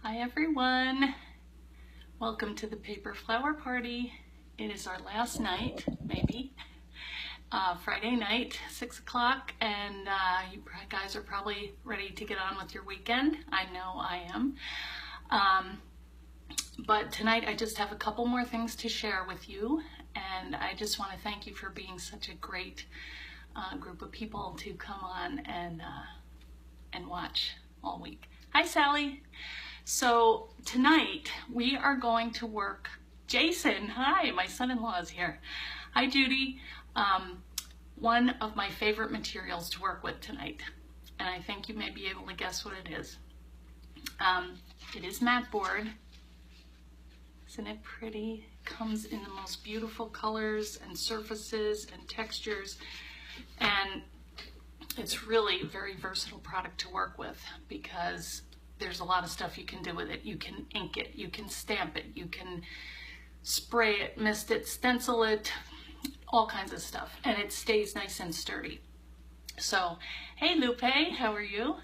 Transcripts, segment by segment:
Hi everyone, welcome to the paper flower party. It is our last night, maybe, Friday night, 6 o'clock, and you guys are probably ready to get on with your weekend. I know I am. But tonight I just have a couple more things to share with you, and I just want to thank you for being such a great group of people to come on and watch all week. Hi Sally. So tonight we are going to work, Jason, hi, my son-in-law is here. Hi Judy. One of my favorite materials to work with tonight, and I think you may be able to guess what it is. It is Matboard. Isn't it pretty? It comes in the most beautiful colors and surfaces and textures, and it's really a very versatile product to work with because there's a lot of stuff you can do with it. You can ink it, you can stamp it, you can spray it, mist it, stencil it, all kinds of stuff, and it stays nice and sturdy. So, hey Lupe, how are you?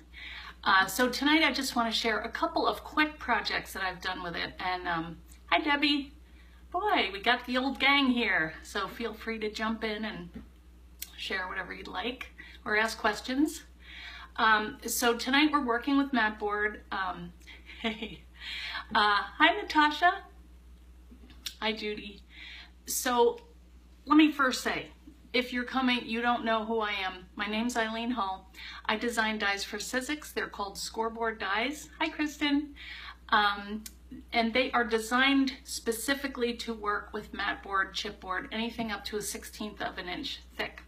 So tonight I just want to share a couple of quick projects that I've done with it, and hi Debbie. Boy, we got the old gang here, so feel free to jump in and share whatever you'd like or ask questions. So tonight we're working with Matboard. Hey, hi Natasha. Hi Judy. So let me first say, if you're coming, you don't know who I am. My name's Eileen Hull. I design dies for Sizzix. They're called scoreboard dies. Hi Kristen. And they are designed specifically to work with Matboard, chipboard, anything up to a 1/16 of an inch thick.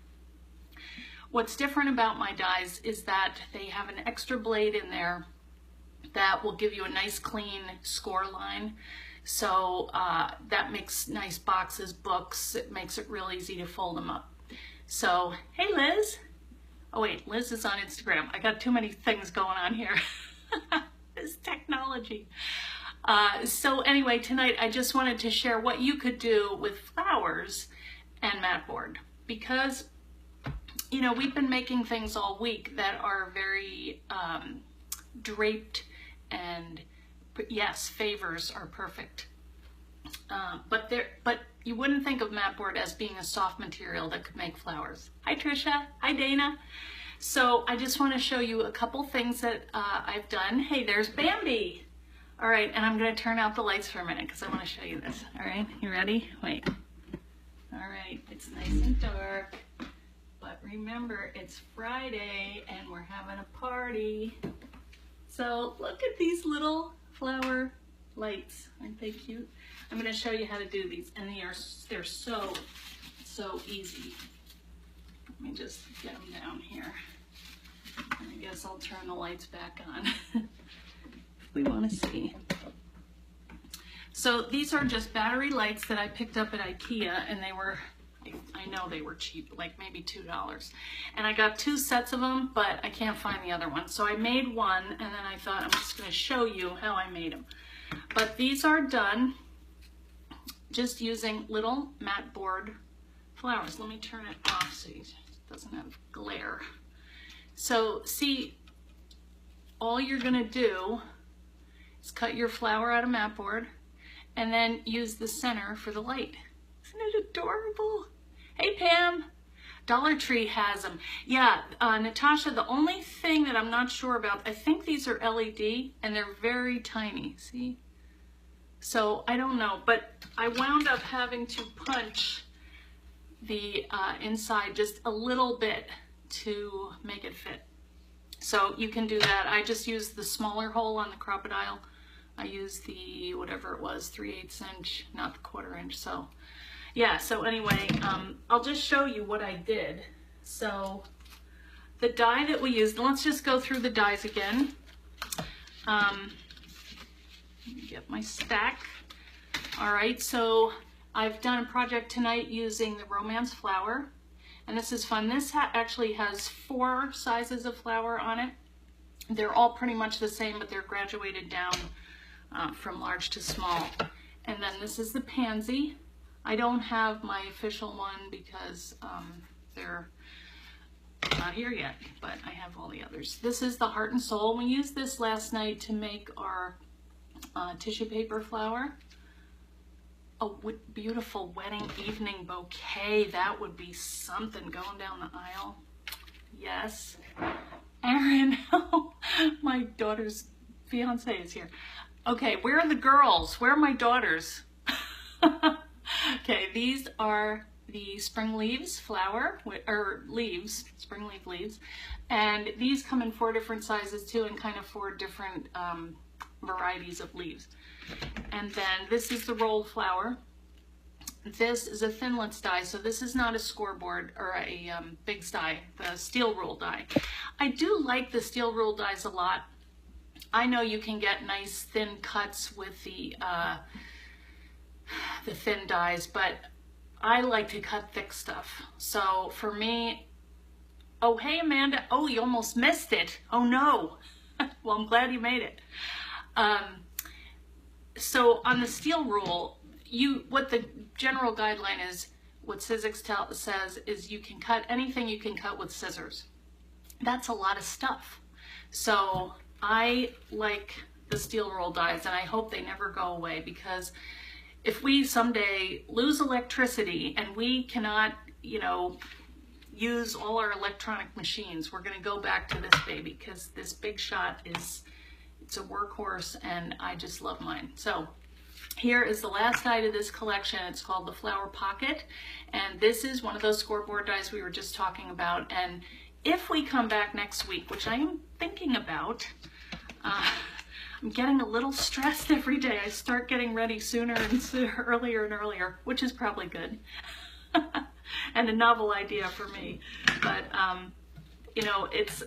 What's different about my dies is that they have an extra blade in there that will give you a nice clean score line. So that makes nice boxes, books. It makes it real easy to fold them up. So, hey Liz. Oh wait, Liz is on Instagram. I got too many things going on here. This technology. So anyway, tonight I just wanted to share what you could do with flowers and Matboard, because you know, we've been making things all week that are very draped, and yes, favors are perfect. But you wouldn't think of Matboard as being a soft material that could make flowers. Hi Trisha, hi Dana. So I just want to show you a couple things that I've done. Hey, there's Bambi. All right, and I'm going to turn out the lights for a minute because I want to show you this. All right, you ready? Wait. All right, it's nice and dark. But remember, it's Friday and we're having a party. So look at these little flower lights. Aren't they cute? I'm going to show you how to do these, and they're so easy. Let me just get them down here. And I guess I'll turn the lights back on if we want to see. So these are just battery lights that I picked up at IKEA, and they were, I know they were cheap, like maybe $2. And I got 2 sets of them, but I can't find the other one. So I made one, and then I thought I'm just going to show you how I made them. But these are done just using little Matboard flowers. Let me turn it off so it doesn't have glare. So see, all you're going to do is cut your flower out of Matboard and then use the center for the light. Isn't it adorable? Hey Pam, Dollar Tree has them. Yeah, Natasha, the only thing that I'm not sure about, I think these are LED and they're very tiny, see? So I don't know, but I wound up having to punch the inside just a little bit to make it fit. So you can do that. I just used the smaller hole on the crocodile. I used the, whatever it was, 3/8 inch, not the 1/4 inch. So yeah, so anyway, I'll just show you what I did. So the die that we used, let's just go through the dies again. Let me get my stack. All right, so I've done a project tonight using the romance flower, and this is fun. This actually has 4 sizes of flower on it. They're all pretty much the same, but they're graduated down from large to small. And then this is the pansy. I don't have my official one because they're not here yet, but I have all the others. This is the heart and soul. We used this last night to make our tissue paper flower. A beautiful wedding evening bouquet. That would be something going down the aisle. Yes. Aaron, my daughter's fiance is here. Okay, where are the girls? Where are my daughters? Okay, these are the spring leaves flower, or leaves, spring leaf leaves. And these come in 4 different sizes too, and kind of 4 different varieties of leaves. And then this is the rolled flower. This is a thinlits die, so this is not a scoreboard or a big die, the steel rule die. I do like the steel rule dies a lot. I know you can get nice thin cuts with the thin dies, but I like to cut thick stuff. So for me, oh hey Amanda, oh you almost missed it. Oh no. Well, I'm glad you made it. So on the steel rule, what the general guideline is, what Sizzix says is you can cut anything you can cut with scissors. That's a lot of stuff. So I like the steel roll dies, and I hope they never go away, because if we someday lose electricity and we cannot, you know, use all our electronic machines, we're going to go back to this baby, because this Big Shot it's a workhorse, and I just love mine. So here is the last die to this collection. It's called the Flower Pocket, and this is one of those scoreboard dies we were just talking about. And if we come back next week, which I am thinking about, I'm getting a little stressed every day. I start getting ready sooner and earlier and earlier, which is probably good. And a novel idea for me. But, you know, it's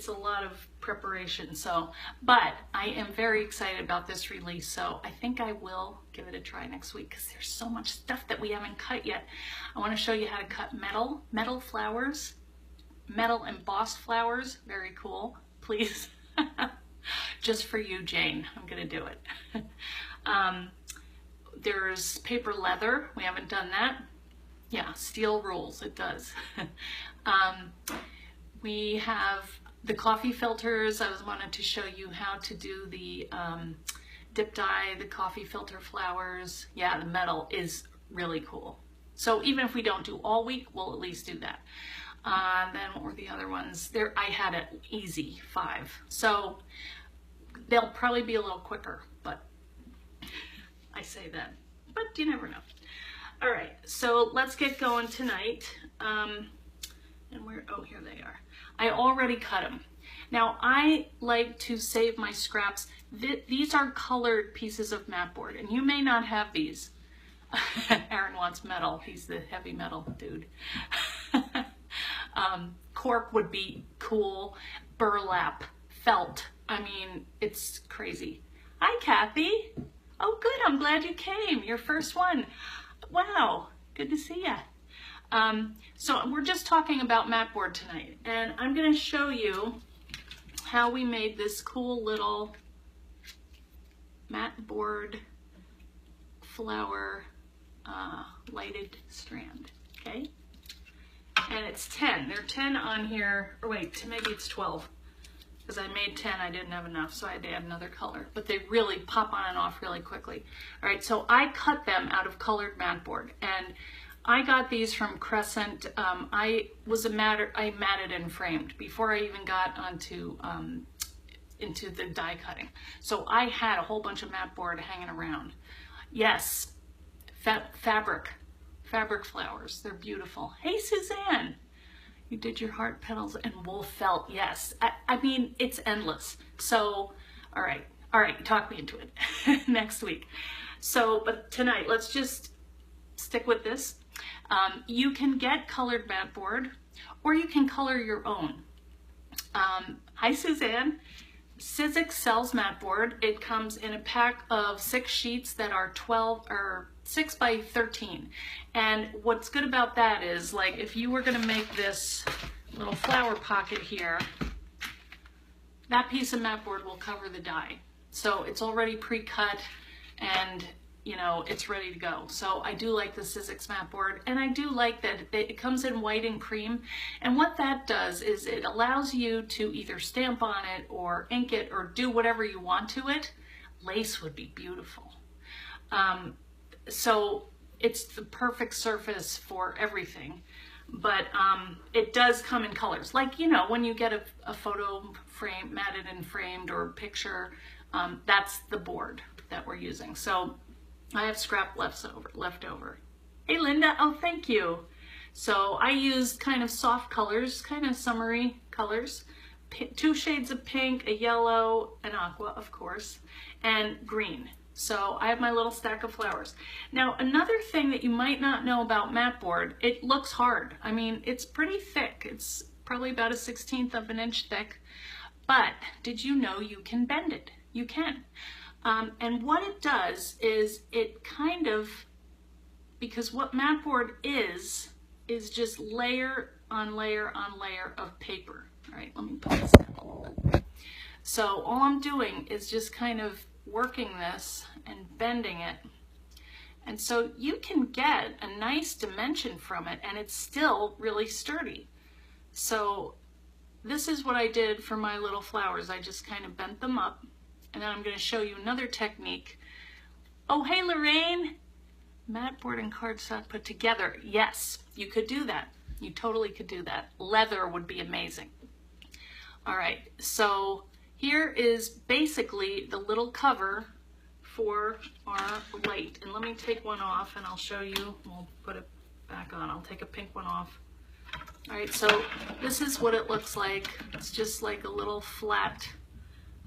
a lot of preparation. So, but I am very excited about this release. So I think I will give it a try next week, because there's so much stuff that we haven't cut yet. I want to show you how to cut metal flowers, metal embossed flowers. Very cool. Please. Just for you, Jane, I'm going to do it. There's paper leather. We haven't done that. Yeah, steel rules, it does. We have the coffee filters. I wanted to show you how to do the dip dye, the coffee filter flowers. Yeah, the metal is really cool. So even if we don't do all week, we'll at least do that. Then what were the other ones? There, I had an easy 5. So they'll probably be a little quicker, but I say that, but you never know. All right, so let's get going tonight. And where, oh, here they are. I already cut them. Now I like to save my scraps. These are colored pieces of Matboard, and you may not have these. Aaron wants metal. He's the heavy metal dude. Cork would be cool. Burlap, felt. I mean, it's crazy. Hi, Kathy. Oh, good. I'm glad you came. Your first one. Wow. Good to see ya. So we're just talking about Matboard tonight, and I'm going to show you how we made this cool little Matboard flower lighted strand. Okay. And it's 10. There are 10 on here, or wait, maybe it's 12. Because I made 10, I didn't have enough, so I had to add another color. But they really pop on and off really quickly. All right, so I cut them out of colored Matboard. And I got these from Crescent. I matted and framed before I even got onto into the die cutting. So I had a whole bunch of Matboard hanging around. Yes, fabric flowers. They're beautiful. Hey, Suzanne. You did your heart petals and wool felt. Yes. I mean, it's endless. So, all right, talk me into it next week. So, but tonight, let's just stick with this. You can get colored Matboard, or you can color your own. Hi, Suzanne. Sizzix sells Matboard. It comes in a pack of 6 sheets that are 12 or 6 by 13. And what's good about that is, like, if you were going to make this little flower pocket here, that piece of Matboard will cover the die. So it's already pre-cut, and you know, it's ready to go. So I do like the Sizzix Matboard, and I do like that it comes in white and cream. And what that does is it allows you to either stamp on it or ink it or do whatever you want to it. lace would be beautiful. So it's the perfect surface for everything. But it does come in colors. Like, you know, when you get a photo frame, matted and framed, or picture, that's the board that we're using. So I have scrap left over. Hey, Linda. Oh, thank you. So I used kind of soft colors, kind of summery colors. 2 shades of pink, a yellow, an aqua, of course, and green. So I have my little stack of flowers. Now, another thing that you might not know about Matboard, it looks hard. I mean, it's pretty thick. It's probably about 1/16 of an inch thick. But did you know you can bend it? You can. And what it does is it kind of, because what Matboard is just layer on layer on layer of paper. All right, let me put this down a little bit. So all I'm doing is just kind of working this and bending it, and so you can get a nice dimension from it, and it's still really sturdy. So this is what I did for my little flowers. I just kind of bent them up, and then I'm going to show you another technique. Oh, hey Lorraine, Matboard and cardstock put together. Yes, you could do that. You totally could do that. Leather would be amazing. All right, so here is basically the little cover for our light. And let me take one off and I'll show you. We'll put it back on. I'll take a pink one off. All right, so this is what it looks like. It's just like a little flat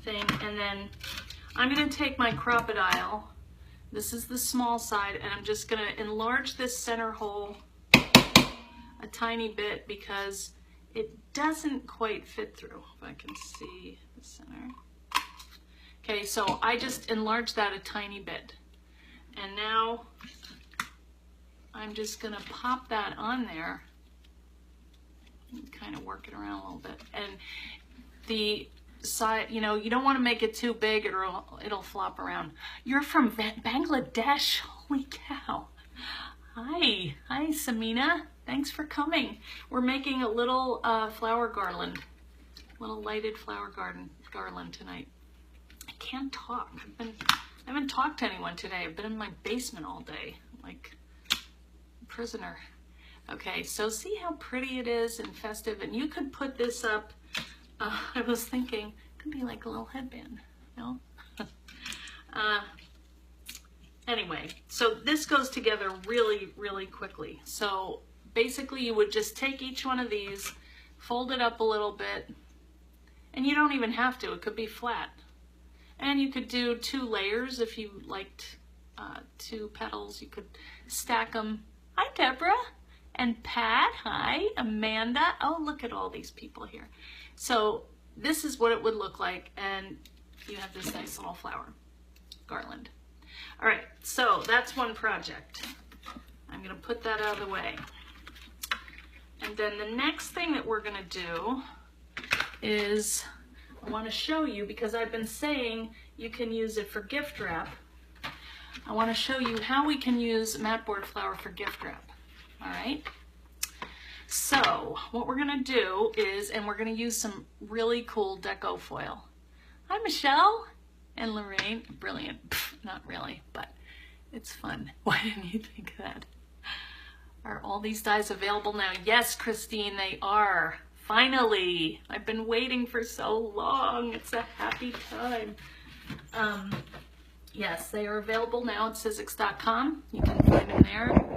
thing. And then I'm going to take my crocodile. This is the small side, and I'm just going to enlarge this center hole a tiny bit because it doesn't quite fit through. If I can see the center. Okay, so I just enlarged that a tiny bit. And now I'm just going to pop that on there and kind of work it around a little bit. And the side, you know, you don't want to make it too big or it'll flop around. You're from Bangladesh? Holy cow. Hi, Samina. Thanks for coming. We're making a little flower garland, little lighted flower garland tonight. I can't talk. I haven't talked to anyone today. I've been in my basement all day, like a prisoner. Okay, so see how pretty it is and festive, and you could put this up. I was thinking it could be like a little headband, you know? Anyway, so this goes together really, really quickly. So basically you would just take each one of these, fold it up a little bit, and you don't even have to, it could be flat. And you could do 2 layers if you liked 2 petals. You could stack them. Hi, Deborah. And Pat, hi. Amanda. Oh, look at all these people here. So this is what it would look like, and you have this nice little flower garland. All right, so that's one project. I'm going to put that out of the way. And then the next thing that we're going to do is I want to show you, because I've been saying you can use it for gift wrap. I want to show you how we can use Matboard flower for gift wrap. All right. So what we're going to do is, and we're going to use some really cool deco foil. Hi, Michelle and Lorraine. Brilliant. Pfft, not really, but it's fun. Why didn't you think of that? Are all these dyes available now? Yes, Christine, they are. Finally. I've been waiting for so long. It's a happy time. Yes, they are available now at Sizzix.com. You can find them there.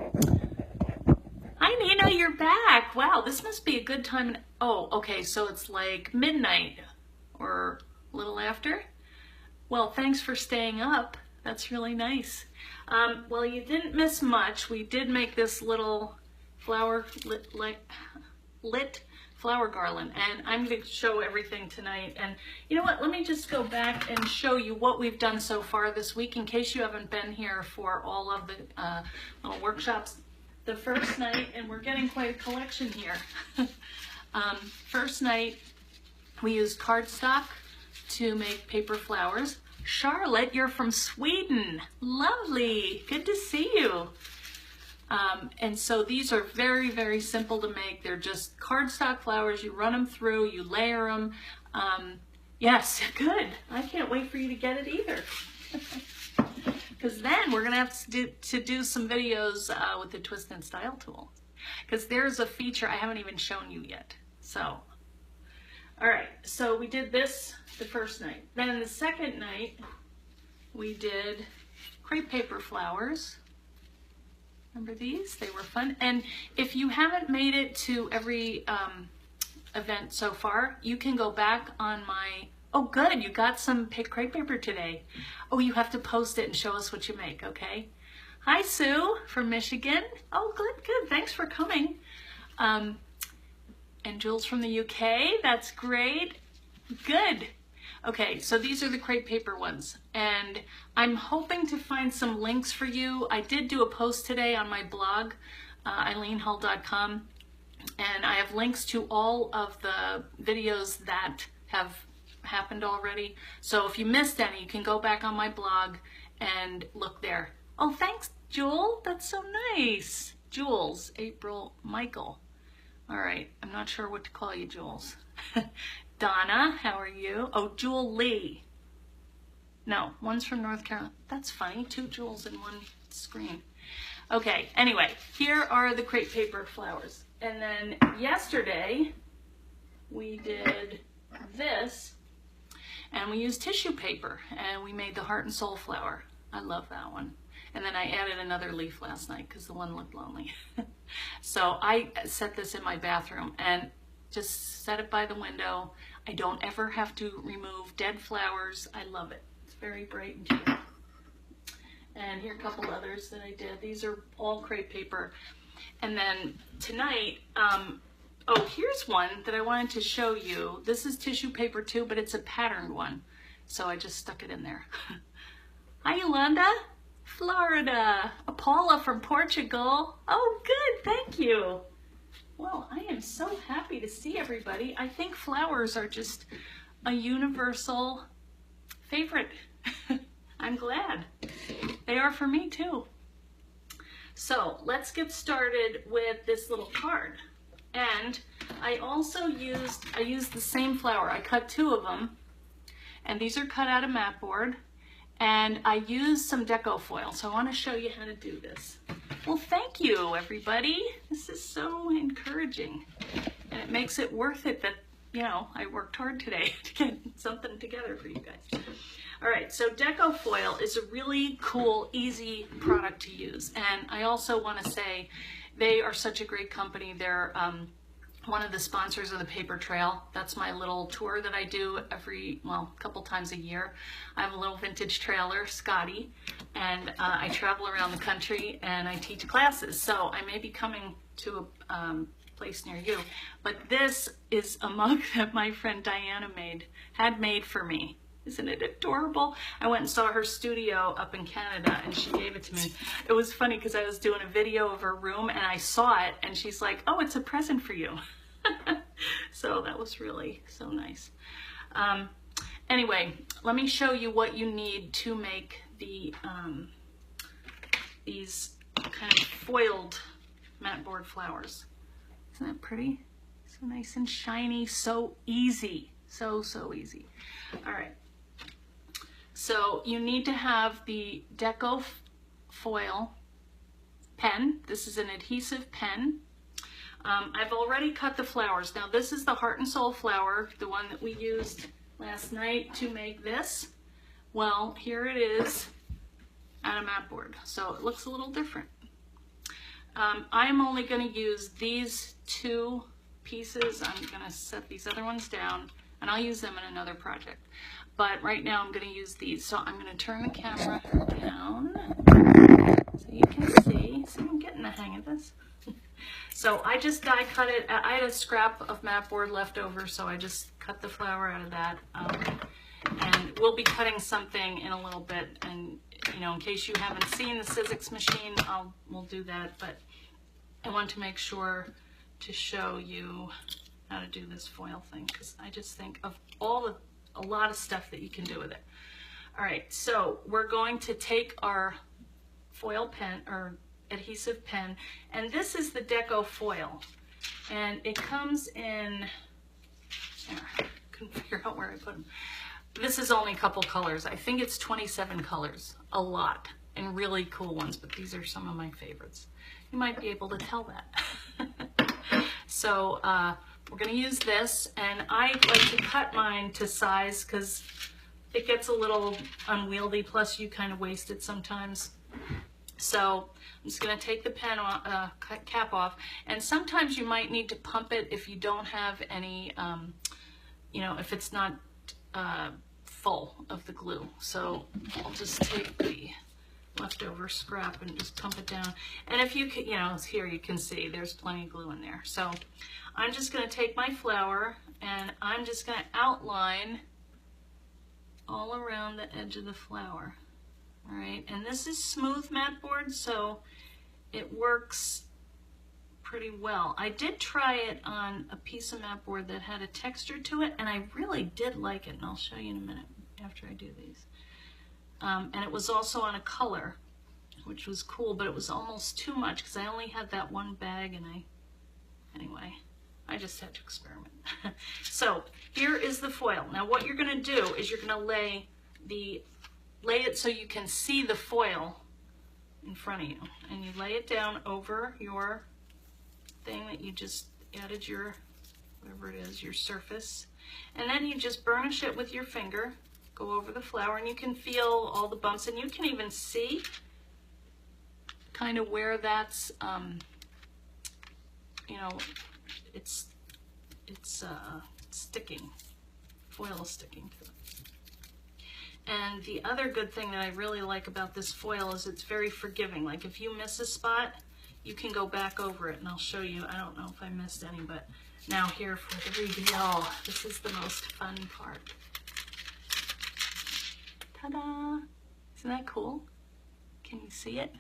Hi, Nina, you're back. Wow, this must be a good time. Oh, okay, so it's like midnight or a little after. Well, thanks for staying up. That's really nice. Well, you didn't miss much. We did make this little flower lit flower garland, and I'm going to show everything tonight. And you know what? Let me just go back and show you what we've done so far this week, in case you haven't been here for all of the little workshops. The first night, and we're getting quite a collection here. First night, we used cardstock to make paper flowers. Charlotte, you're from Sweden. Lovely. Good to see you. And so these are very, very simple to make. They're just cardstock flowers. You run them through, you layer them. Yes, good. I can't wait for you to get it either. Because then we're gonna have to do some videos with the twist and style tool. Because there's a feature I haven't even shown you yet. So, all right, so we did this the first night. Then the second night, we did crepe paper flowers. Remember these? They were fun. And if you haven't made it to every event so far, you can go back on my, oh good, you got some crepe paper today. Oh, you have to post it and show us what you make, okay? Hi Sue from Michigan. Oh good, good, thanks for coming. And Jules from the UK, that's great. Good. Okay, so these are the crepe paper ones, and I'm hoping to find some links for you. I did do a post today on my blog, eileenhull.com, and I have links to all of the videos that have happened already. So if you missed any, you can go back on my blog and look there. Oh, thanks, Jewel. That's so nice. Jules, April, Michael. All right, I'm not sure what to call you, Jules. Donna, how are you? Oh, Jewel Lee. No, one's from North Carolina. That's funny, 2 Jules in one screen. Okay, anyway, here are the crepe paper flowers. And then yesterday, we did this, and we used tissue paper, and we made the heart and soul flower. I love that one. And then I added another leaf last night because the one looked lonely. So I set this in my bathroom and just set it by the window. I don't ever have to remove dead flowers. I love it. It's very bright and cute. And here are a couple others that I did. These are all crepe paper. And then tonight, oh, here's one that I wanted to show you. This is tissue paper too, but it's a patterned one. So I just stuck it in there. Hi, Yolanda. Florida. Paula from Portugal. Oh, good. Thank you. Well, I am so happy to see everybody. I think flowers are just a universal favorite. I'm glad. They are for me too. So let's get started with this little card. And I also used the same flower. I cut 2 of them, and these are cut out of Matboard. And I used some deco foil, so I want to show you how to do this. Well, thank you, everybody. This is so encouraging. And it makes it worth it that, you know, I worked hard today to get something together for you guys. All right, so deco foil is a really cool, easy product to use. And I also want to say they are such a great company. They're one of the sponsors of the Paper Trail. That's my little tour that I do every, well, a couple times a year. I have a little vintage trailer, Scotty, and I travel around the country and I teach classes. So I may be coming to a place near you, but this is a mug that my friend Diana had made for me. Isn't it adorable? I went and saw her studio up in Canada and she gave it to me. It was funny because I was doing a video of her room and I saw it and she's like, oh, it's a present for you. So that was really so nice. Anyway, let me show you what you need to make the these kind of foiled Matboard flowers. Isn't that pretty? So nice and shiny, so easy. So easy. All right. So you need to have the deco foil pen. This is an adhesive pen. I've already cut the flowers. Now this is the heart and soul flower, the one that we used last night to make this. Well, here it is out of Matboard. So it looks a little different. I'm only going to use these 2 pieces. I'm going to set these other ones down and I'll use them in another project. But right now I'm going to use these. So I'm going to turn the camera down so you can see. See, I'm getting the hang of this. So I just die cut it. I had a scrap of Matboard left over, so I just cut the flower out of that. And we'll be cutting something in a little bit. And you know, in case you haven't seen the Sizzix machine, we'll do that. But I want to make sure to show you how to do this foil thing because I just think of a lot of stuff that you can do with it. All right, so we're going to take our foil pen or adhesive pen, and this is the deco foil, and it comes in, I couldn't figure out where I put them. this is only a couple colors. I think it's 27 colors, a lot, and really cool ones, but these are some of my favorites. You might be able to tell that. So we're gonna use this, and I like to cut mine to size because it gets a little unwieldy, plus you kind of waste it sometimes. So I'm just gonna take the pen cap off, and sometimes you might need to pump it if you don't have any, you know, if it's not full of the glue. So I'll just take the leftover scrap and just pump it down. And if you can, you know, here you can see there's plenty of glue in there. So I'm just gonna take my flour and I'm just gonna outline all around the edge of the flour. All right, and this is smooth Matboard, so it works pretty well. I did try it on a piece of Matboard that had a texture to it, and I really did like it, and I'll show you in a minute after I do these. And it was also on a color, which was cool, but it was almost too much because I only had that one bag, and anyway, I just had to experiment. So here is the foil. Now what you're gonna do is you're gonna lay it so you can see the foil in front of you, and you lay it down over your thing that you just added your, whatever it is, your surface, and then you just burnish it with your finger, go over the flour, and you can feel all the bumps, and you can even see kind of where that's, you know, it's sticking, foil is sticking to it. And the other good thing that I really like about this foil is it's very forgiving. Like if you miss a spot, you can go back over it, and I'll show you. I don't know if I missed any, but now here for the reveal. This is the most fun part. Ta-da! Isn't that cool? Can you see it?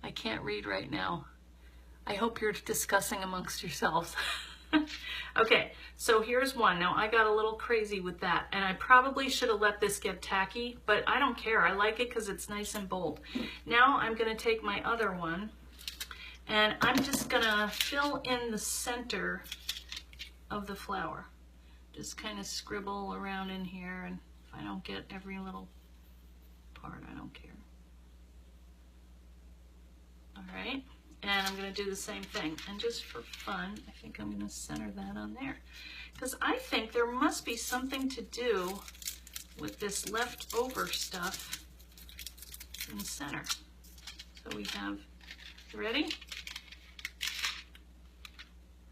I can't read right now. I hope you're discussing amongst yourselves. Okay, so here's one. Now I got a little crazy with that, and I probably should have let this get tacky, but I don't care. I like it because it's nice and bold. Now I'm going to take my other one, and I'm just going to fill in the center of the flour. Just kind of scribble around in here, and if I don't get every little part, I don't care. All right. And I'm going to do the same thing. And just for fun, I think I'm going to center that on there. Because I think there must be something to do with this leftover stuff in the center. So we have, you ready?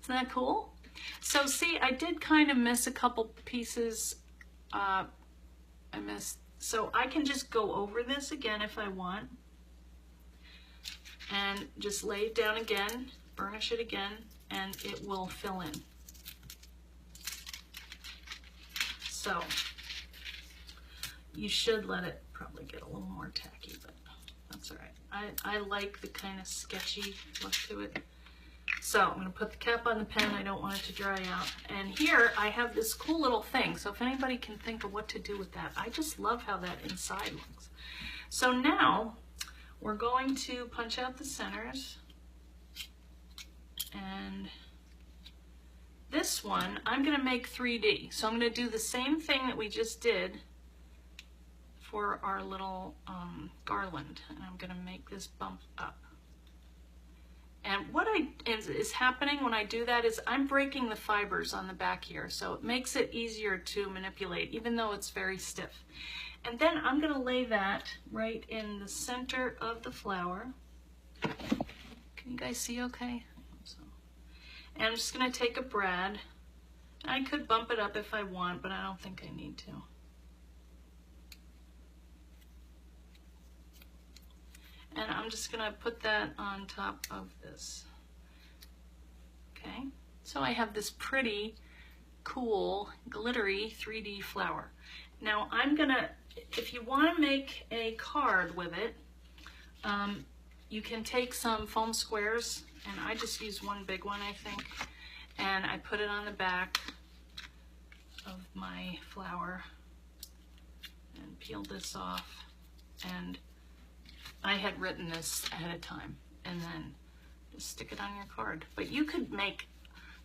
Isn't that cool? So see, I did kind of miss a couple pieces. I missed. So I can just go over this again if I want. And just lay it down again, burnish it again, and it will fill in. So you should let it probably get a little more tacky, but that's all right. I like the kind of sketchy look to it. So I'm going to put the cap on the pen. I don't want it to dry out. And here I have this cool little thing. So if anybody can think of what to do with that, I just love how that inside looks. So now we're going to punch out the centers, and this one I'm going to make 3D. So I'm going to do the same thing that we just did for our little garland, and I'm going to make this bump up. And what is happening when I do that is I'm breaking the fibers on the back here, so it makes it easier to manipulate, even though it's very stiff. And then I'm going to lay that right in the center of the flour. Can you guys see okay? I hope so. And I'm just going to take a brad. I could bump it up if I want, but I don't think I need to. And I'm just going to put that on top of this. Okay, so I have this pretty, cool, glittery 3D flower. Now I'm going to, if you want to make a card with it, you can take some foam squares, and I just use one big one, I think, and I put it on the back of my flower and peel this off. And I had written this ahead of time, and then just stick it on your card. But you could make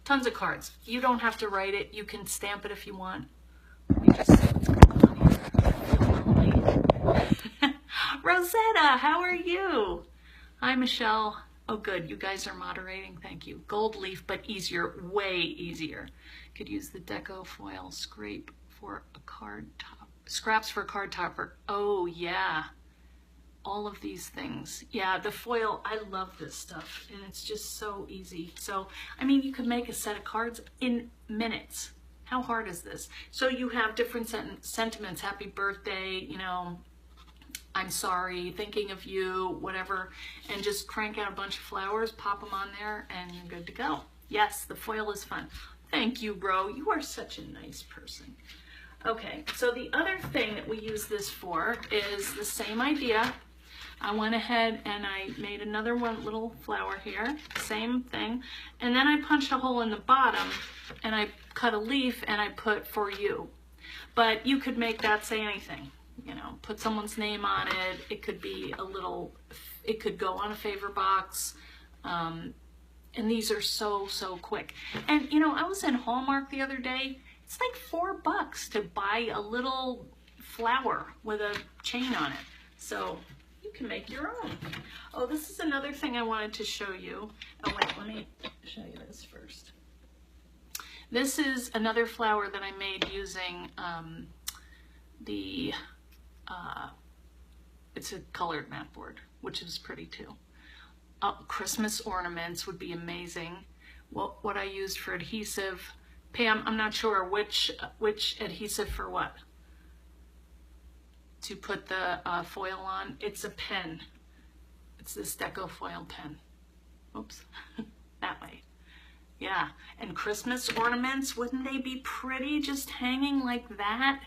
tons of cards. You don't have to write it. You can stamp it if you want. Let me just see what's going on here. Rosetta, how are you? Hi, Michelle. Oh, good. You guys are moderating. Thank you. Gold leaf, but easier, way easier. Could use the deco foil scrape for a card top. Scraps for a card topper. Oh, yeah. All of these things. Yeah, the foil, I love this stuff, and it's just so easy. So, I mean, you could make a set of cards in minutes. How hard is this? So you have different sentiments. Happy birthday, you know, I'm sorry, thinking of you, whatever, and just crank out a bunch of flowers, pop them on there, and you're good to go. Yes, the foil is fun. Thank you, bro. You are such a nice person. Okay, so the other thing that we use this for is the same idea. I went ahead and I made another one little flower here, same thing, and then I punched a hole in the bottom and I cut a leaf and I put for you. But you could make that say anything, you know, put someone's name on it. It could be a little, it could go on a favor box. And these are so quick. And you know, I was in Hallmark the other day. It's like $4 to buy a little flower with a chain on it. So you can make your own. Oh, this is another thing I wanted to show you. Oh wait, let me show you this first. This is another flower that I made using it's a colored mat board, which is pretty too. Christmas ornaments would be amazing. What I used for adhesive, Pam, I'm not sure which adhesive for what. To put the foil on. It's a pen. It's this deco foil pen. Oops, that way. Yeah, and Christmas ornaments, wouldn't they be pretty just hanging like that?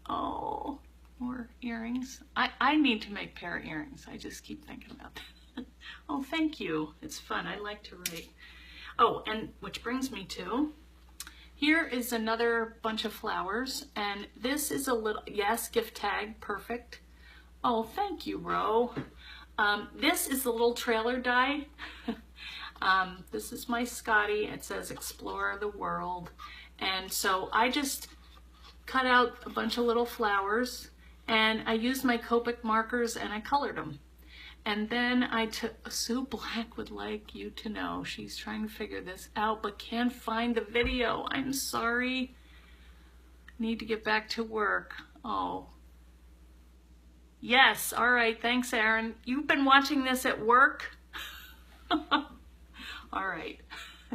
Oh, or earrings. I need to make a pair of earrings. I just keep thinking about that. Oh, thank you. It's fun. I like to write. Oh, and which brings me to, here is another bunch of flowers, and this is a little, yes, gift tag, perfect. Oh, thank you, Ro. This is the little trailer die. This is my Scotty. It says Explore the World. And so I just cut out a bunch of little flowers, and I used my Copic markers and I colored them. And then I took, Sue Black would like you to know. She's trying to figure this out, but can't find the video. I'm sorry. Need to get back to work. Oh. Yes, all right, thanks, Aaron. You've been watching this at work? All right,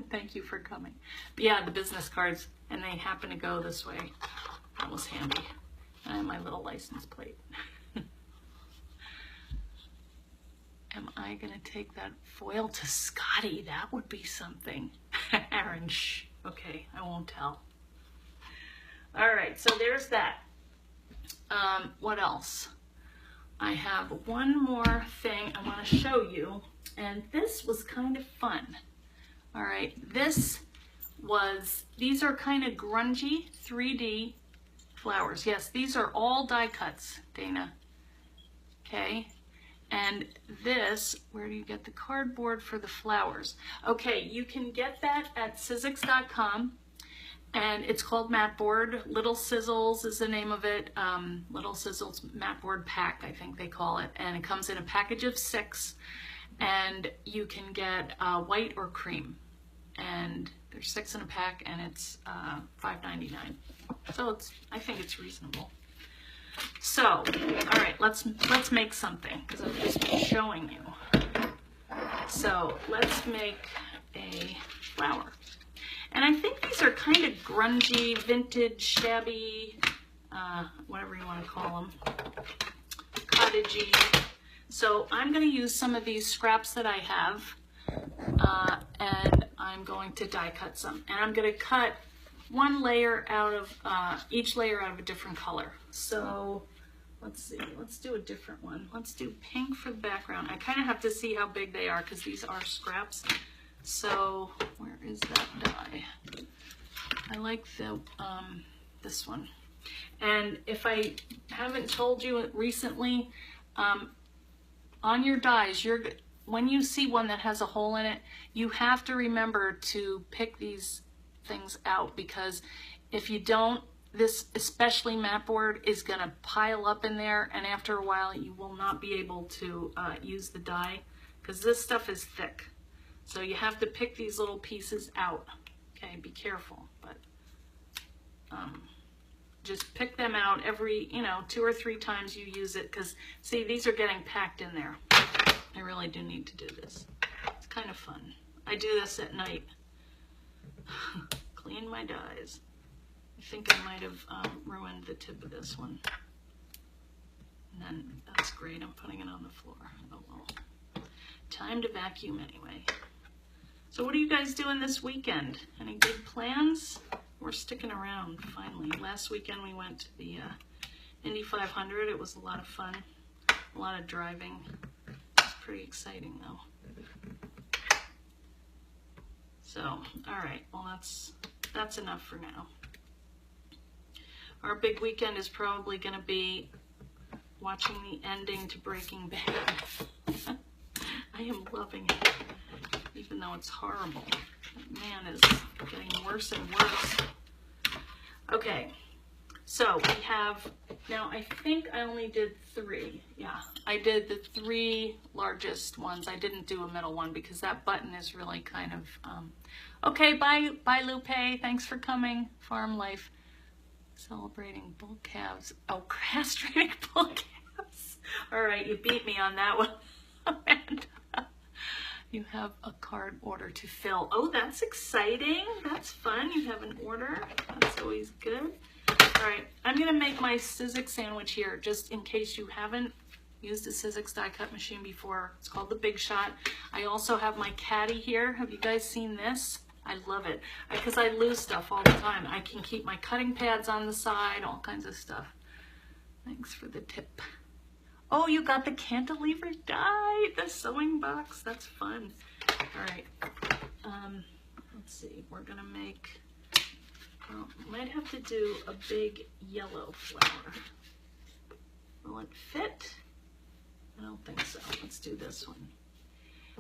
thank you for coming. But yeah, the business cards, and they happen to go this way. That was handy. I have my little license plate. Am I gonna take that foil to Scotty? That would be something. Aaron, shh. Okay, I won't tell. All right, so there's that. What else? I have one more thing I want to show you, and this was kind of fun. All right, these are kind of grungy 3D flowers. Yes, these are all die cuts, Dana. Okay. And this, where do you get the cardboard for the flowers? Okay, you can get that at Sizzix.com, and it's called Matboard. Little Sizzles is the name of it. Little Sizzles Matboard Pack, I think they call it. And it comes in a package of 6, and you can get white or cream. And there's 6 in a pack, and it's $5.99. So I think it's reasonable. So, all right, let's make something, because I've just been showing you. So let's make a flower. And I think these are kind of grungy, vintage, shabby, whatever you want to call them, cottagey. So I'm going to use some of these scraps that I have, and I'm going to die cut some. And I'm going to cut one layer out of, each layer out of a different color. So let's see, let's do a different one. Let's do pink for the background. I kind of have to see how big they are because these are scraps. So where is that die? I like the this one. And if I haven't told you recently, on your dies, when you see one that has a hole in it, you have to remember to pick these things out, because if you don't, this, especially Matboard, is going to pile up in there, and after a while you will not be able to use the die because this stuff is thick. So you have to pick these little pieces out. Okay, be careful, but just pick them out every, 2 or 3 times you use it, because see, these are getting packed in there. I really do need to do this. It's kind of fun. I do this at night. Clean my dies. I think I might have ruined the tip of this one. And then, that's great, I'm putting it on the floor. Oh well. Time to vacuum anyway. So what are you guys doing this weekend? Any big plans? We're sticking around, finally. Last weekend we went to the Indy 500. It was a lot of fun. A lot of driving. It was pretty exciting though. So, alright, well that's enough for now. Our big weekend is probably going to be watching the ending to Breaking Bad. I am loving it, even though it's horrible. That man is getting worse and worse. Okay, so we have, now I think I only did 3. Yeah, I did the 3 largest ones. I didn't do a middle one because that button is really kind of, okay, bye Lupe, thanks for coming, Farm Life. Celebrating bull calves. Oh, castrating bull calves. All right, you beat me on that one, Amanda. You have a card order to fill. Oh, that's exciting. That's fun. You have an order. That's always good. All right, I'm going to make my Sizzix sandwich here, just in case you haven't used a Sizzix die cut machine before. It's called the Big Shot. I also have my caddy here. Have you guys seen this? I love it because I lose stuff all the time. I can keep my cutting pads on the side, all kinds of stuff. Thanks for the tip. Oh, you got the cantilever die, the sewing box. That's fun. All right. Let's see. We're gonna make. Well, might have to do a big yellow flower. Will it fit? I don't think so. Let's do this one.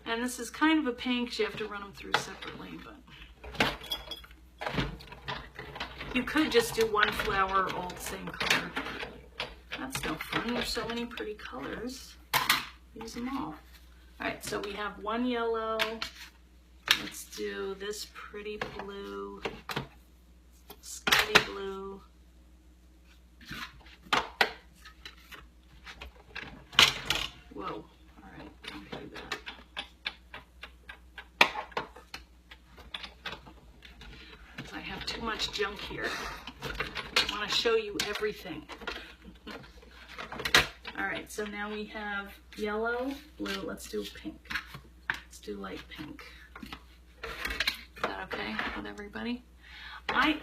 And this is kind of a pain because you have to run them through separately, but you could just do one flower all the same color. That's no fun. There's so many pretty colors. Use them all. All right, so we have one yellow. Let's do this pretty blue, sky blue. Whoa. All right, don't do that. I have too much junk here. I want to show you everything. All right, so now we have yellow, blue. Let's do pink. Let's do light pink. Is that okay with everybody?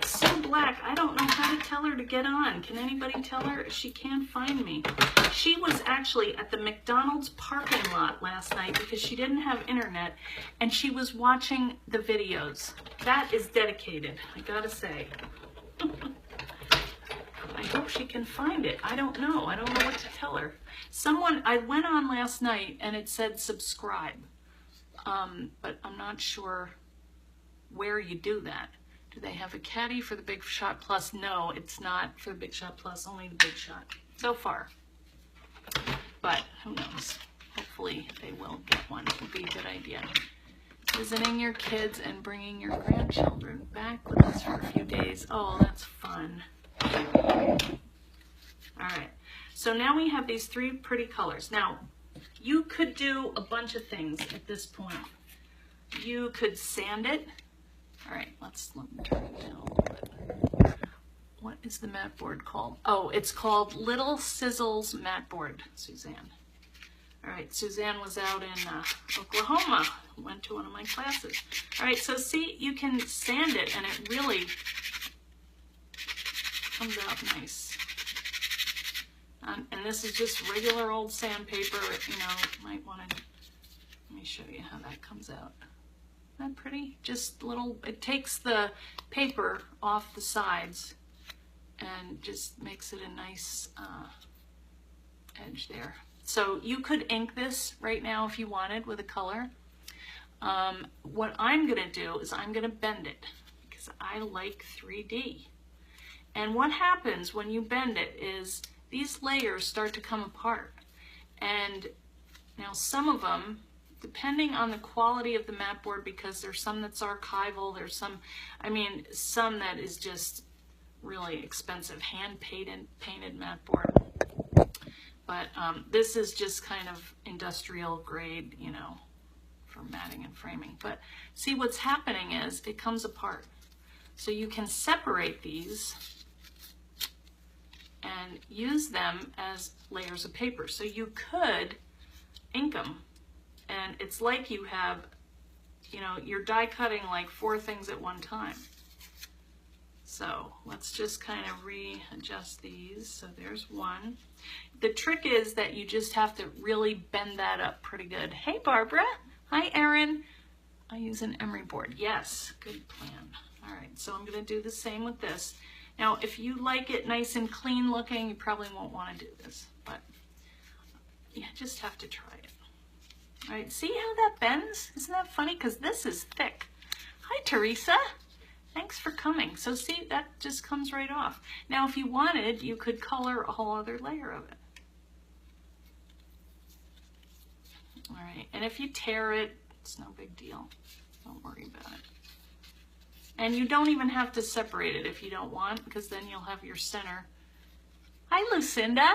So black, I don't know how to tell her to get on. Can anybody tell her? She can't find me. She was actually at the McDonald's parking lot last night because she didn't have internet and she was watching the videos. That is dedicated, I gotta say. I hope she can find it. I don't know. I don't know what to tell her. I went on last night and it said subscribe, but I'm not sure where you do that. Do they have a caddy for the Big Shot Plus? No, it's not for the Big Shot Plus, only the Big Shot so far. But who knows? Hopefully they will get one. It would be a good idea. Visiting your kids and bringing your grandchildren back with us for a few days. Oh, that's fun. All right, so now we have these 3 pretty colors. Now, you could do a bunch of things at this point. You could sand it. All right, let me turn it down a little bit. What is the mat board called? Oh, it's called Little Sizzles Matboard, Suzanne. All right, Suzanne was out in Oklahoma, went to one of my classes. All right, so see, you can sand it and it really comes out nice. And this is just regular old sandpaper, might want to, let me show you how that comes out. Isn't that pretty? Just little, it takes the paper off the sides and just makes it a nice edge there. So you could ink this right now if you wanted with a color. What I'm gonna do is I'm gonna bend it because I like 3D. And what happens when you bend it is these layers start to come apart. And now some of them, depending on the quality of the mat board, because there's some that's archival, there's some, I mean, some that is just really expensive, hand painted mat board. But this is just kind of industrial grade, you know, for matting and framing. But see, what's happening is it comes apart. So you can separate these and use them as layers of paper. So you could ink them, and it's like you have, you know, you're die cutting like 4 things at one time. So let's just kind of readjust these. So there's one. The trick is that you just have to really bend that up pretty good. Hey, Barbara. Hi, Erin. I use an emery board. Yes, good plan. All right, so I'm going to do the same with this. Now, if you like it nice and clean looking, you probably won't want to do this, but you just have to try it. All right, see how that bends? Isn't that funny? Because this is thick. Hi, Teresa. Thanks for coming. So see, that just comes right off. Now, if you wanted, you could color a whole other layer of it. All right, and if you tear it, it's no big deal. Don't worry about it. And you don't even have to separate it if you don't want, because then you'll have your center. Hi, Lucinda.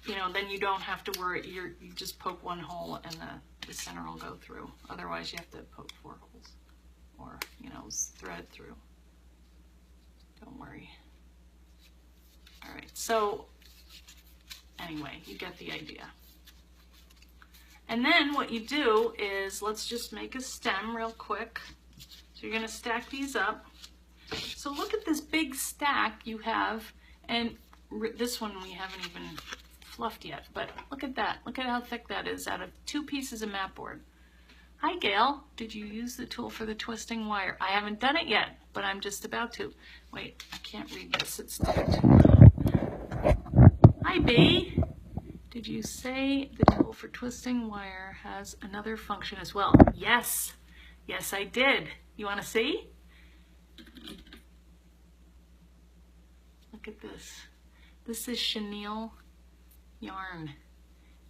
You know, then you don't have to worry. You just poke one hole and the center will go through. Otherwise, you have to poke 4 holes or, you know, thread through. Don't worry. All right, so anyway, you get the idea. And then what you do is, let's just make a stem real quick. So you're going to stack these up. So look at this big stack you have, and this one we haven't even fluffed yet, but look at that. Look at how thick that is out of 2 pieces of mat board. Hi, Gail. Did you use the tool for the twisting wire? I haven't done it yet, but I'm just about to. Wait, I can't read this. It's stacked. Hi, B. Did you say the tool for twisting wire has another function as well? Yes. Yes, I did. You want to see? Look at this. This is chenille yarn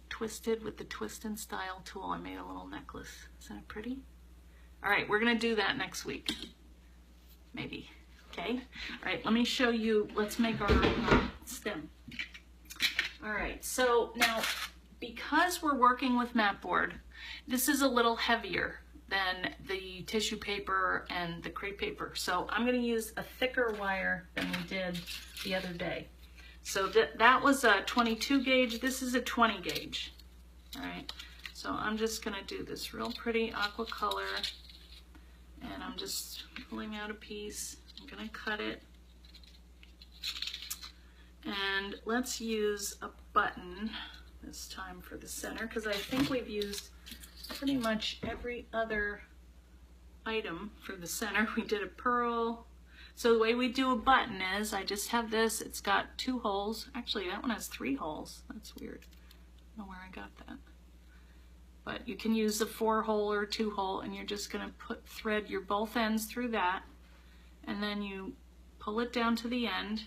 twisted with the twist and style tool. I made a little necklace. Isn't it pretty? All right, we're going to do that next week. Maybe. Okay. All right, let me show you. Let's make our stem. All right, so now because we're working with mat board, this is a little heavier than the tissue paper and the crepe paper. So I'm going to use a thicker wire than we did the other day. So that was a 22 gauge. This is a 20 gauge. All right, so I'm just going to do this real pretty aqua color, and I'm just pulling out a piece. I'm going to cut it. And let's use a button this time for the center, because I think we've used pretty much every other item for the center. We did a pearl. So the way we do a button is, I just have this. It's got 2 holes. Actually, that one has 3 holes. That's weird. I don't know where I got that. But you can use a 4-hole or 2-hole, and you're just going to thread your both ends through that, and then you pull it down to the end.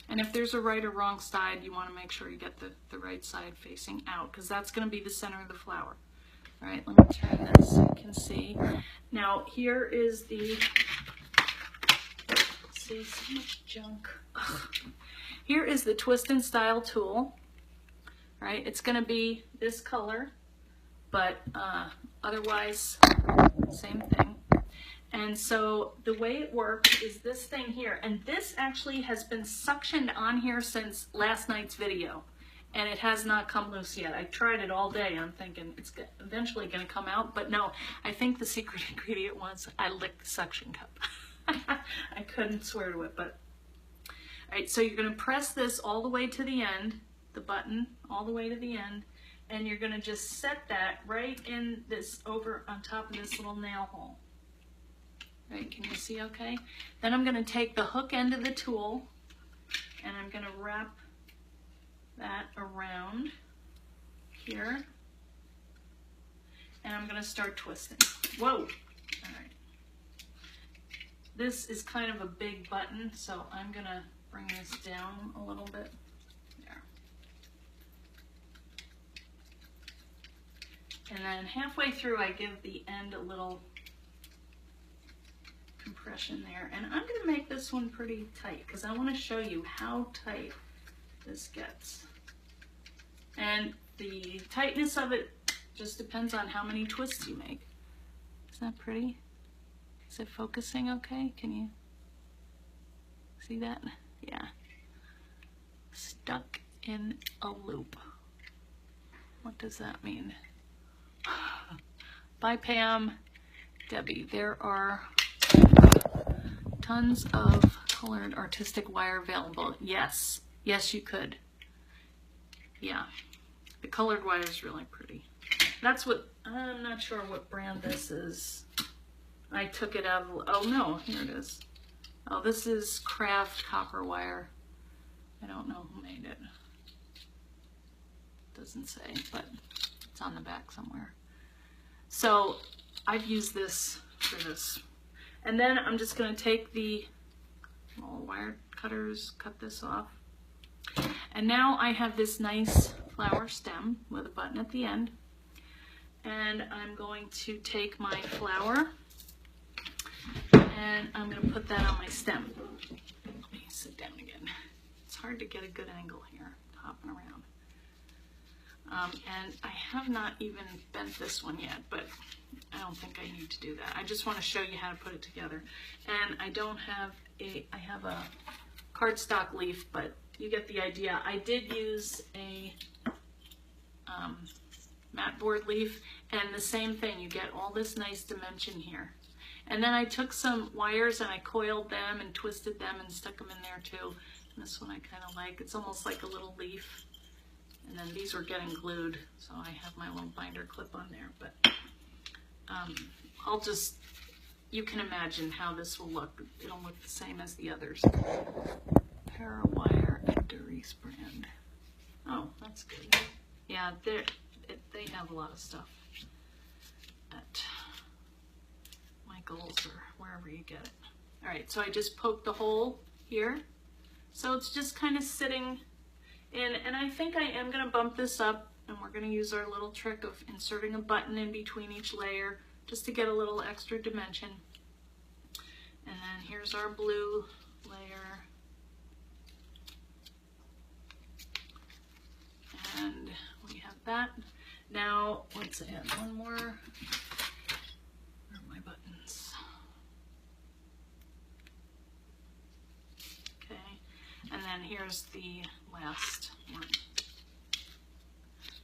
And if there's a right or wrong side, you want to make sure you get the right side facing out, because that's going to be the center of the flower. All right, let me turn this so you can see. Now, here is the, see, so much junk. Ugh. Here is the twist and style tool. All right, it's going to be this color, but otherwise, same thing. And so the way it works is this thing here, and this actually has been suctioned on here since last night's video, and it has not come loose yet. I tried it all day. I'm thinking it's eventually going to come out, but no, I think the secret ingredient was I licked the suction cup. I couldn't swear to it, but all right, so you're going to press this all the way to the end, the button all the way to the end, and you're going to just set that right in this, over on top of this little nail hole. Right, can you see okay? Then I'm going to take the hook end of the tool and I'm going to wrap that around here, and I'm going to start twisting. Whoa! All right. this is kind of a big button, so I'm gonna bring this down a little bit. There. And then halfway through, I give the end a little compression there. And I'm gonna make this one pretty tight because I wanna show you how tight this gets. And the tightness of it just depends on how many twists you make. Isn't that pretty? Is it focusing okay? Can you see that? Yeah. Stuck in a loop. What does that mean? Bye, Pam. Debbie, there are tons of colored artistic wire available. Yes. Yes, you could. Yeah. The colored wire is really pretty. That's what, I'm not sure what brand this is. I took it out of, oh no, here it is. Oh, this is Craft copper wire. I don't know who made it. Doesn't say, but it's on the back somewhere. So I've used this for this. And then I'm just gonna take the little wire cutters, cut this off. And now I have this nice flower stem with a button at the end. And I'm going to take my flower and I'm going to put that on my stem. Let me sit down again. It's hard to get a good angle here, hopping around. And I have not even bent this one yet, but I don't think I need to do that. I just want to show you how to put it together. And I don't have I have a cardstock leaf, but you get the idea. I did use a Matboard leaf, and the same thing, you get all this nice dimension here. And then I took some wires and I coiled them and twisted them and stuck them in there too. And this one I kind of like. It's almost like a little leaf. And then these were getting glued, so I have my little binder clip on there. But I'll just, you can imagine how this will look. It'll look the same as the others. Parawire and Doris brand. Oh, that's good. Yeah, they have a lot of stuff at Michael's or wherever you get it. All right, so I just poked the hole here. So it's just kind of sitting in, and I think I am gonna bump this up, and we're gonna use our little trick of inserting a button in between each layer just to get a little extra dimension. And then here's our blue layer. And we have that. Now, let's add one more. Where are my buttons? Okay, and then here's the last one.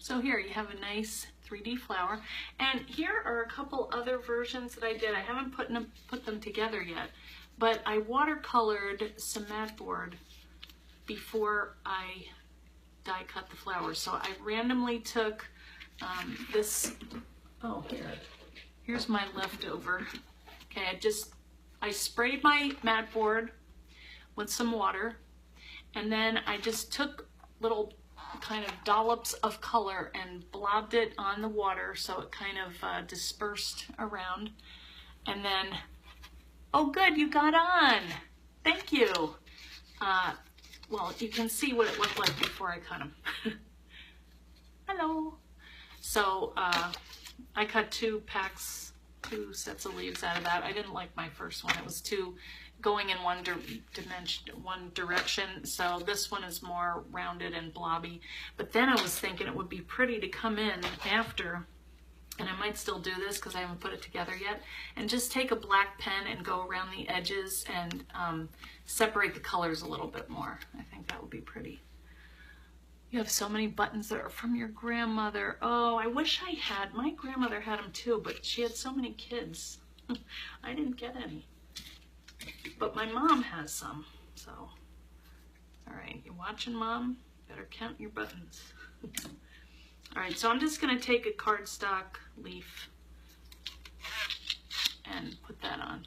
So here you have a nice 3D flower. And here are a couple other versions that I did. I haven't put them together yet, but I watercolored some Matboard before I die cut the flowers. So I randomly took this, oh, here's my leftover. Okay, I sprayed my Matboard with some water, and then I just took little kind of dollops of color and blobbed it on the water so it kind of dispersed around. And then, oh good, you got on. Thank you. Well, you can see what it looked like before I cut them. Hello. So I cut two sets of leaves out of that. I didn't like my first one. It was too going in one direction. So this one is more rounded and blobby. But then I was thinking it would be pretty to come in after, and I might still do this because I haven't put it together yet, and just take a black pen and go around the edges and separate the colors a little bit more. I think that would be pretty. You have so many buttons that are from your grandmother. Oh, I wish I had. My grandmother had them too, but she had so many kids. I didn't get any. But my mom has some, so. All right, you watching, Mom? Better count your buttons. All right, so I'm just gonna take a cardstock leaf and put that on.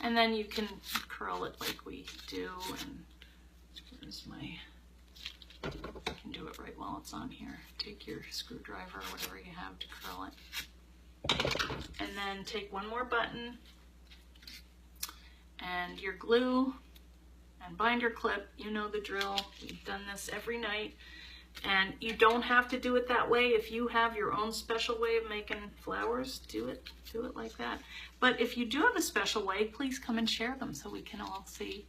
And then you can curl it like we do, and here's my, I can do it right while it's on here. Take your screwdriver or whatever you have to curl it. And then take one more button And your glue and binder clip, you know the drill. We've done this every night. And you don't have to do it that way. If you have your own special way of making flowers, do it like that. But if you do have a special way, please come and share them so we can all see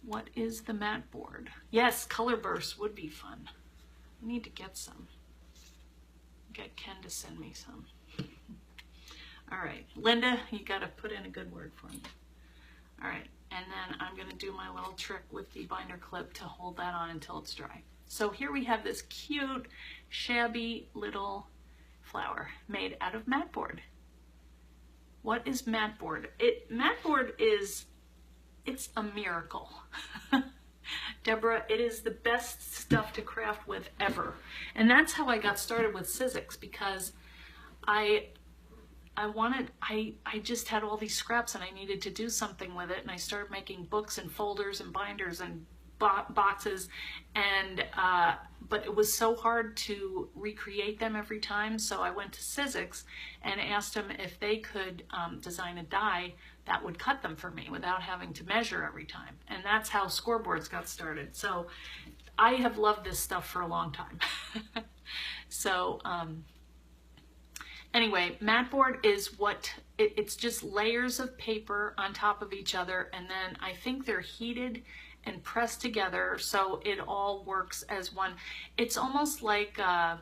what is the mat board. Yes, color bursts would be fun. I need to get some. Get Ken to send me some. All right, Linda, you got to put in a good word for me. All right, and then I'm going to do my little trick with the binder clip to hold that on until it's dry. So here we have this cute, shabby little flower made out of Matboard. What is Matboard? Matboard is, it's a miracle. Deborah, it is the best stuff to craft with ever. And that's how I got started with Sizzix, because I just had all these scraps and I needed to do something with it, and I started making books and folders and binders and boxes, and but it was so hard to recreate them every time, so I went to Sizzix and asked them if they could design a die that would cut them for me without having to measure every time. And that's how scoreboards got started. So I have loved this stuff for a long time. So anyway, Matboard is what, it's just layers of paper on top of each other, and then I think they're heated and pressed together so it all works as one. It's almost like, I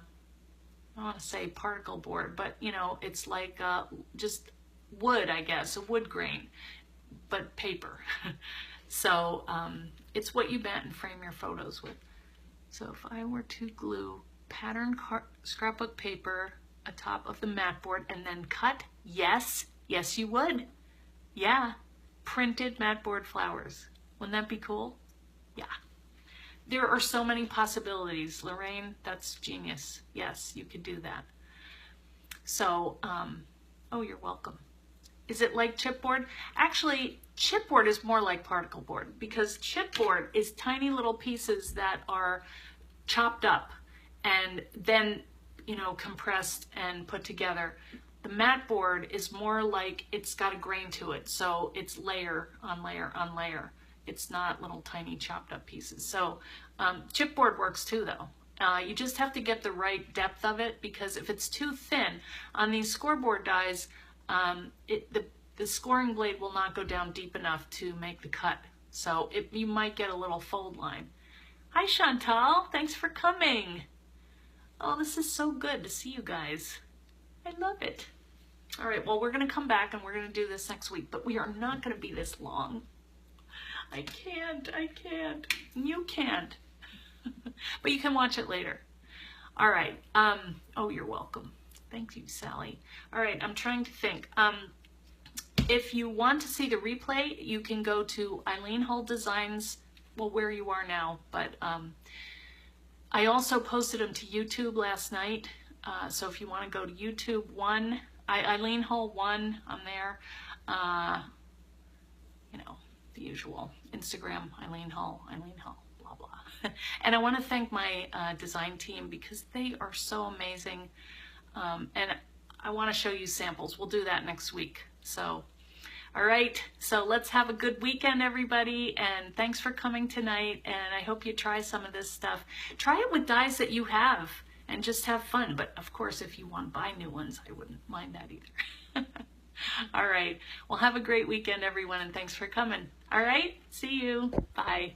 want to say particle board, but you know, it's like just wood, I guess, a wood grain, but paper. So it's what you bent and frame your photos with. So if I were to glue patterned scrapbook paper atop of the Matboard and then cut, yes, you would. Yeah, printed Matboard flowers. Wouldn't that be cool? Yeah. There are so many possibilities. Lorraine, that's genius. Yes, you could do that. So, oh, you're welcome. Is it like chipboard? Actually, chipboard is more like particle board, because chipboard is tiny little pieces that are chopped up and then, you know, compressed and put together. The Matboard is more like, it's got a grain to it, so it's layer on layer on layer. It's not little tiny chopped up pieces. So chipboard works too, though. You just have to get the right depth of it, because if it's too thin on these scoreboard dies, the scoring blade will not go down deep enough to make the cut. So you might get a little fold line. Hi Chantal, thanks for coming. Oh, this is so good to see you guys. I love it. All right, well, we're gonna come back and we're gonna do this next week, but we are not gonna be this long. I can't. You can't. But you can watch it later. All right. Oh, you're welcome. Thank you, Sally. All right, I'm trying to think. If you want to see the replay, you can go to Eileen Hull Designs, well, where you are now, but I also posted them to YouTube last night. So if you want to go to YouTube, Eileen Hull 1, I'm there. You know, the usual. Instagram, Eileen Hull, blah, blah. And I want to thank my design team, because they are so amazing. And I want to show you samples. We'll do that next week. So, all right. So let's have a good weekend, everybody. And thanks for coming tonight. And I hope you try some of this stuff. Try it with dies that you have and just have fun. But of course, if you want to buy new ones, I wouldn't mind that either. All right. Well, have a great weekend, everyone. And thanks for coming. All right. See you. Bye.